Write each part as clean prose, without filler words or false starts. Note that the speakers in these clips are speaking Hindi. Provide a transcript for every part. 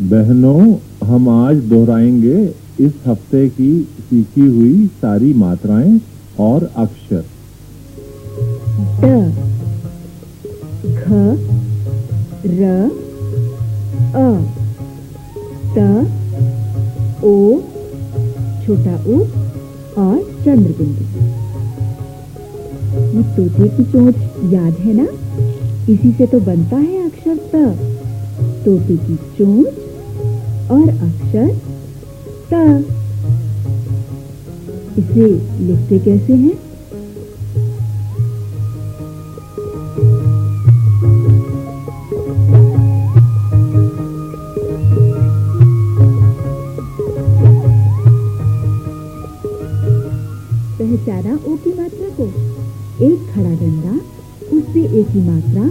बहनों, हम आज दोहराएंगे इस हफ्ते की सीखी हुई सारी मात्राएं और अक्षर। ड, घ, र, अ, त, ओ, छोटा ऊ और चंद्र बिंदु। ये तोते की चोंच याद है ना? इसी से तो बनता है अक्षर त। तोते की चोंच और अक्षर त। इसे लिखते कैसे हैं? पहचाना ओ की मात्रा को? एक खड़ा डंडा, उससे ए की मात्रा,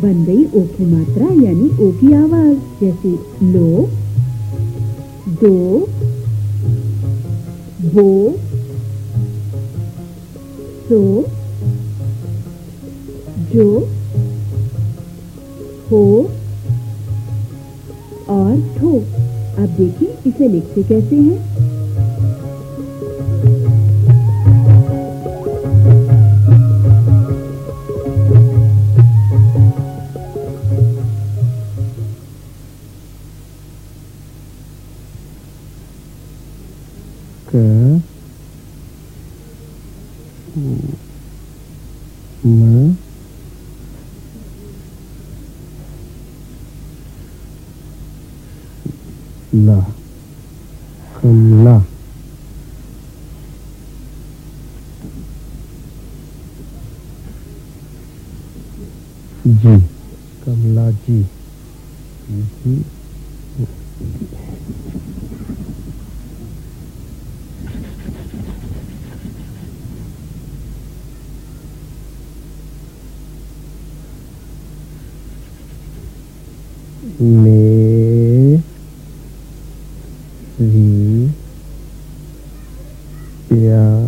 बन गई ओ की मात्रा यानी ओ की आवाज। जैसे लो, दो, वो, सो, जो, हो और ठो। अब देखिए इसे लिखते कैसे हैं? क, म, ला, कमला। जी, कमला जी। जी, मेरी प्यारी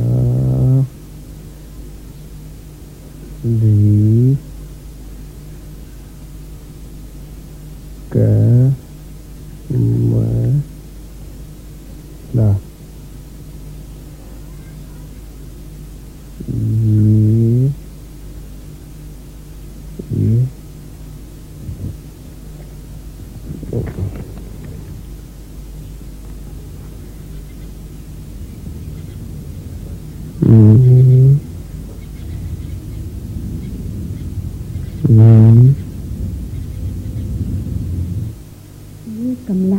कमला। ये कमला,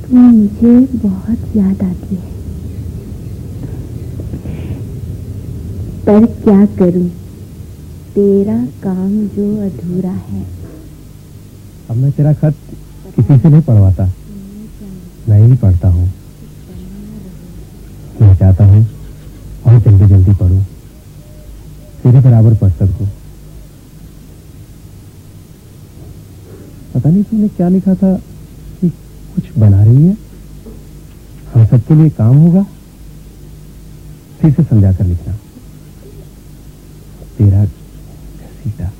तुम मुझे बहुत याद आती है, पर क्या करूं, तेरा काम जो अधूरा है। अब मैं तेरा खत किसी से नहीं पढ़वाता, मैं ही पढ़ता हूँ। मैं चाहता हूँ और जल्दी जल्दी पढ़ूं, तेरे बराबर पढ़ सकूं। पता नहीं तूने क्या लिखा था कि कुछ बना रही है, हम सबके लिए काम होगा। फिर से समझा कर लिखना। तेरा घसीटा।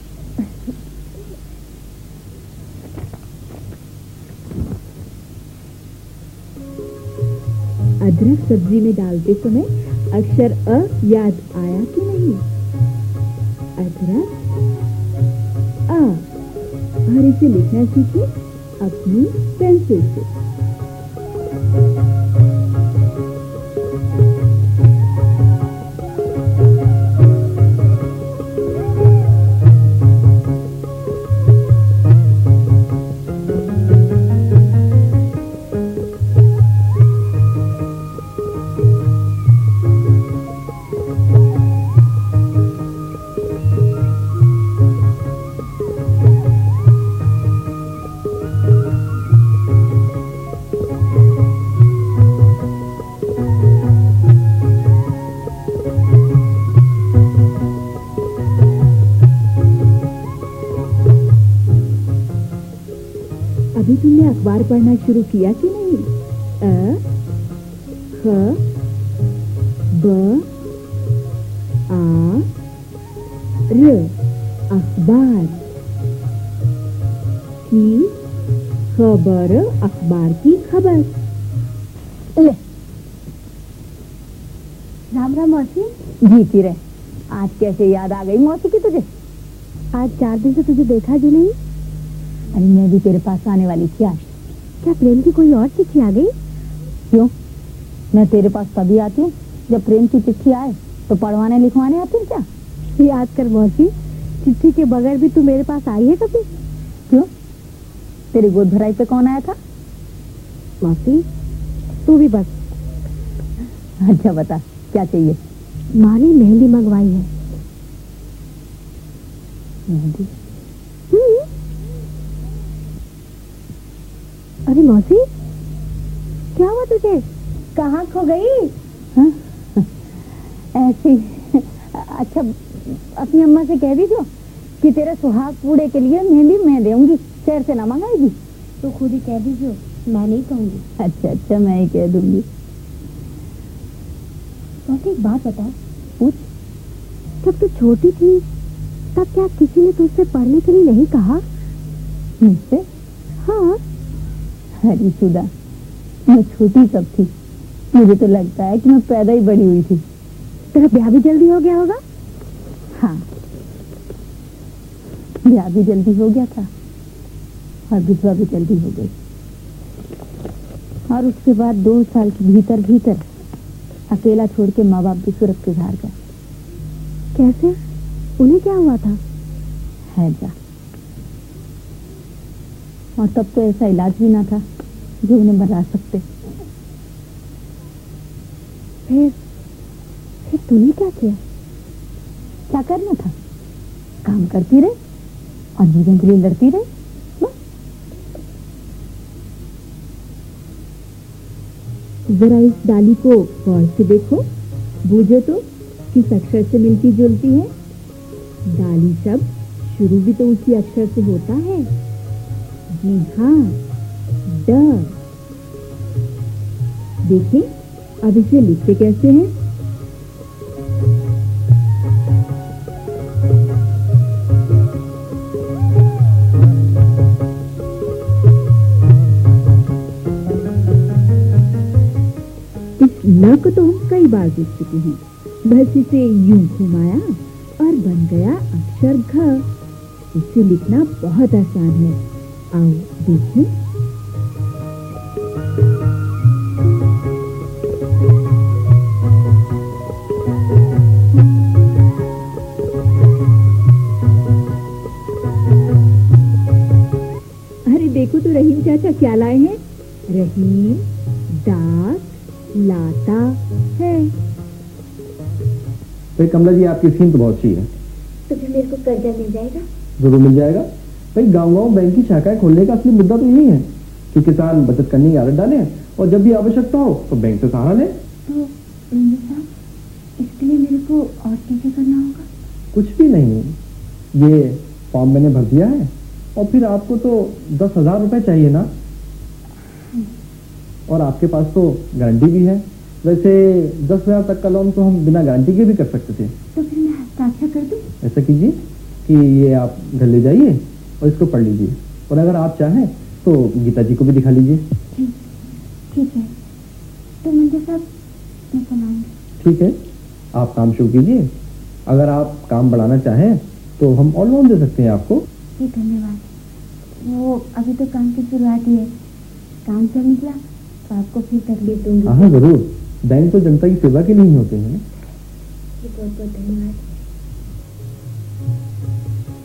अदरक सब्जी में डालते समय अक्षर अ याद आया कि नहीं? अदरक अ, और इसे लिखना सीखिए अपनी पेंसिल से। अभी तुमने अखबार पढ़ना शुरू किया कि नहीं? अ, ख, ब, आ, र, अखबार की खबर, अखबार की खबर। ले राम राम मौसी। जीती रहे। आज कैसे याद आ गई मौसी की तुझे? आज 4 दिन से तुझे देखा भी नहीं। अरे मैं भी तेरे पास आने वाली थी आज। क्या प्रेम की कोई और चिट्ठी आ गई? क्यों? मैं तेरे पास तभी आती हूँ जब प्रेम की चिट्ठी आए। तो पढ़वाने लिखवाने आती हूँ क्या? याद कर मौसी, चिट्ठी के बगैर भी तू मेरे पास आई है कभी? क्यों? तेरी गोद भराई पे कौन आया था? मौसी तू भी बस। अच्छा बता क्या चाहिए? माँ ने मेहंदी मंगवाई है। मेहंदी? अरे मौसी क्या हुआ तुझे? कहाँ खो गई? हाँ? ऐसी। अच्छा अपनी अम्मा से कह दीजिए कि तेरे सुहाग पूड़े के लिए मेहंदी मैं देऊंगी, शहर से ना मंगाएगी। तो खुद ही कह दीजिए, मैं नहीं कहूंगी। अच्छा मैं ही कह दूंगी। मौसी एक बात बता। पूछ। जब तू छोटी थी तब क्या किसी ने तुझसे पढ़ने के लिए नहीं कहा? मुझसे? हाँ। अरे सुधा, मैं छोटी सब थी, मुझे तो लगता है कि मैं पैदा ही बड़ी हुई थी। तेरा ब्याह भी जल्दी हो गया होगा? हाँ ब्याह भी जल्दी हो गया था और विधवा भी जल्दी हो गई। और उसके बाद 2 साल के भीतर अकेला छोड़ के माँ बाप भी सूरत के हार गए। कैसे? उन्हें क्या हुआ था? हैजा। और तब तो ऐसा इलाज भी ना था जो उन्हें बता सकते। फिर तूने क्या किया? क्या करना था? काम करती रहे और जीवन के लिए लड़ती रहे। जरा इस डाली को गौर से देखो, बूझो तो किस अक्षर से मिलती जुलती है। डाली शब्द शुरू भी तो उसी अक्षर से होता है। जी हाँ, ड। देखिए अब इसे लिखते कैसे हैं? न को तो हम कई बार देख चुके हैं। बस इसे यूं घुमाया और बन गया अक्षर घ। इसे लिखना बहुत आसान है। आओ देखें। अरे देखो तो रहीम चाचा क्या लाए हैं। रहीम डाक लाता है। भाई कमला जी आपकी स्कीम तो बहुत अच्छी है। तो फिर मेरे को कर्जा मिल जाएगा? जरूर मिल जाएगा। भाई गांव बैंक की शाखाएं खोलने का असली मुद्दा तो यही है कि किसान बचत करने की आदत डालें और जब भी आवश्यकता हो तो बैंक से सहारा लें। तो साहब इसके लिए मेरे को और क्या करना होगा? कुछ भी नहीं, ये फॉर्म मैंने भर दिया है और फिर आपको तो 10,000 रुपए चाहिए ना। और आपके पास तो गारंटी भी है। वैसे 10,000 तक का लोन तो हम बिना गारंटी के भी कर सकते थे। तो फिर मैं हस्ताक्षर कर दूं? ऐसा कीजिए कि ये आप घर ले जाइए और इसको पढ़ लीजिए और अगर आप चाहें तो गीता जी को भी दिखा लीजिए। ठीक है। तो मंजर साहब मैं कमाऊंगी। ठीक है, आप काम शुरू कीजिए। अगर आप काम बढ़ाना चाहें तो हम और लोन दे सकते हैं आपको। जी धन्यवाद। वो अभी तो काम की शुरुआत ही है, काम चल निकला तो आपको फिर तकलीफ दूंगी। हाँ जरूर, बैंक तो जनता की सेवा के लिए ही होते हैं। बहुत बहुत धन्यवाद।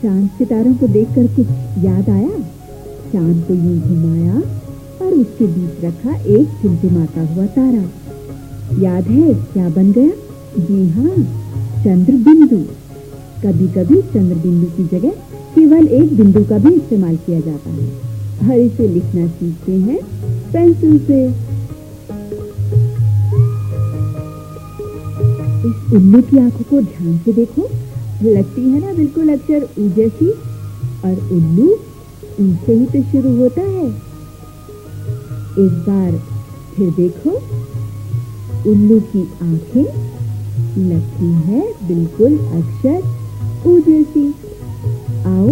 चांद सितारों को देखकर कुछ याद आया। चांद को यूं घुमाया और उसके बीच रखा एक टिमटिमाता हुआ तारा। याद है क्या बन गया? जी हाँ, चंद्र बिंदु। कभी कभी चंद्र बिंदु की जगह केवल एक बिंदु का भी इस्तेमाल किया जाता है। हर इसे लिखना सीखते हैं पेंसिल से। इस उल्लू की आंखों को ध्यान से देखो, लगती है ना बिल्कुल अक्षर ऊ जैसी। और उल्लू ऊ से ही तो शुरू होता है। एक बार फिर देखो, उल्लू की आंखें लगती है बिल्कुल अक्षर ऊ जैसी। आओ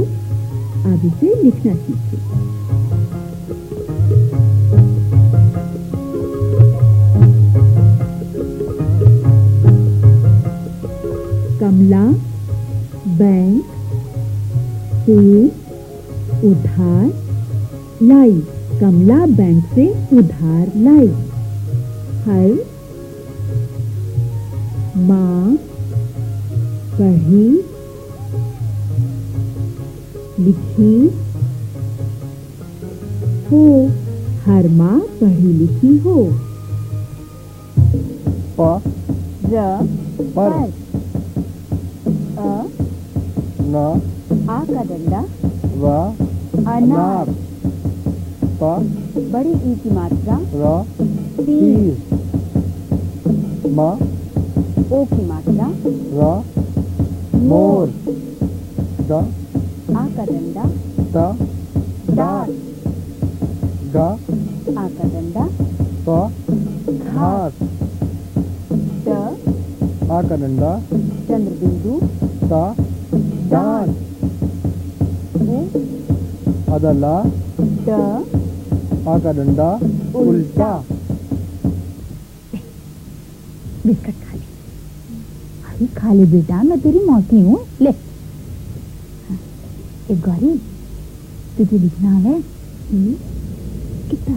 अब इसे लिखना सीखें। कमला बैंक से उधार लाई। कमला बैंक से उधार लाई। हर माँ पढ़ी लिखी हो। हर माँ पढ़ी लिखी हो। प पर अ न आ का डंडा व अनार। प बड़ी ई की मात्रा र तीर। म ओ की मात्रा र मोर। द आ का डंडा द डार। ग आ का डंडा प घास। ड आ का डंडा चंद्र बिंदु ता दान। उ अदला ड आ का डंडा उल्टा। बिस्किट खा ले। अरे खा ले बेटा, मैं तेरी मौसी हूँ। ले हाँ, एक गौरी, तुझे लिखना है कितना?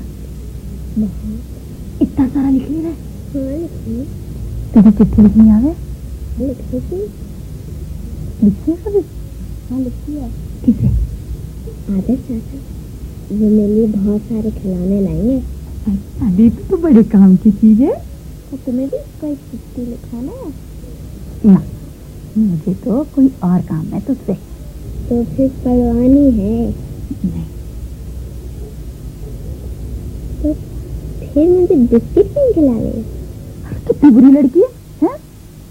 इतना सारा लिख ले रहा। तुझे चिट्ठी लिखनी आवे? लिखी है कभी? हाँ लिखी है। किसे? आदर्श चाचा, वो मेरे लिए बहुत सारे खिलौने लाएंगे। अरे तो बड़े काम की चीज है। तो तुम्हें भी कोई चिट्ठी लिखाना है? ना, मुझे तो कोई और काम है तुझसे। तो फिर पढ़वानी है। नहीं। तो फिर मुझे बिस्किट नहीं खिलाने? कितनी बुरी लड़की है, हैं?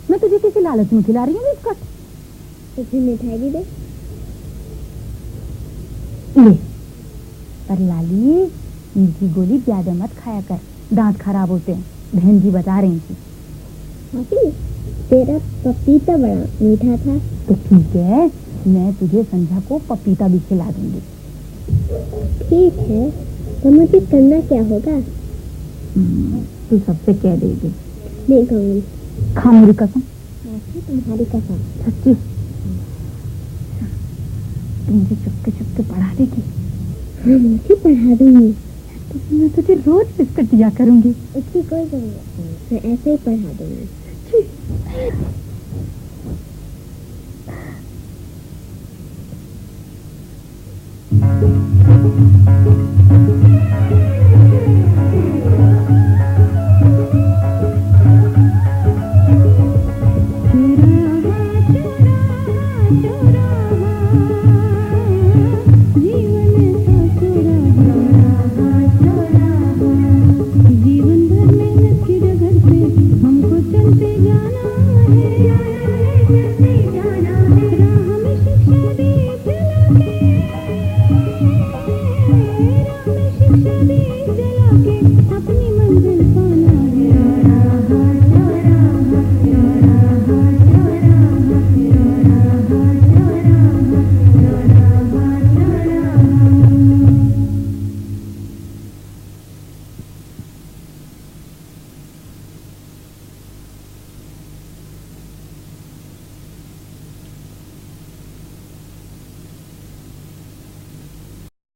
मैं तुझे किसी लालच में खिला रही हूँ बिस्कुट? तो फिर मिठाई भी दे। ले, पर लाली, मीठी गोली ज्यादा मत खाया कर, दांत खराब होते हैं। बहन जी बता रही थी। मौसी, तेरा पपीता बड़ा मीठा था। तो ठीक है, मैं तुझे संध्या को पपीता भी खिला दूंगी। ठीक है, तो मुझे करना क्या होगा? तू सबसे कह देगी। नहीं कहूँगी। खा मेरी कसम। मौसी, तुम्हारी कसम। सच्ची? तू मुझे चुपके चुपके पढ़ा देगी? हाँ मौसी, पढ़ा दूंगी। तो मैं तुझे रोज बिस्कुट दिया करूंगी। उसकी कोई जरूरत नहीं, मैं ऐसे ही पढ़ा दूंगी।